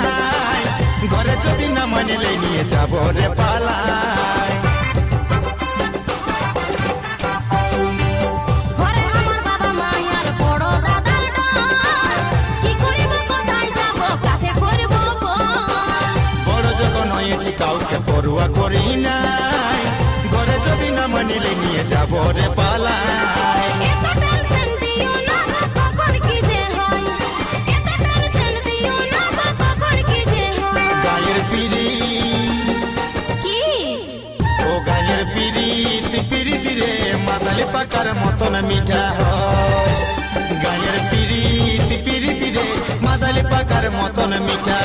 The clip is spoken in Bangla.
নাই, ঘরে যদি না মানিলে নিয়ে যাব রে পালায়। বড় যখন হয়েছি কাউকে পড়ুয়া করি নাই, ঘরে যদি না মানিলে নিয়ে যাব রে পালায়। গায়ের পিরিত পিরিতি রে মাতালি পাকার মতন মিঠা হয়। গায়ের পিরিত পিরিতি রে মাতালি পাকার মতন মিঠা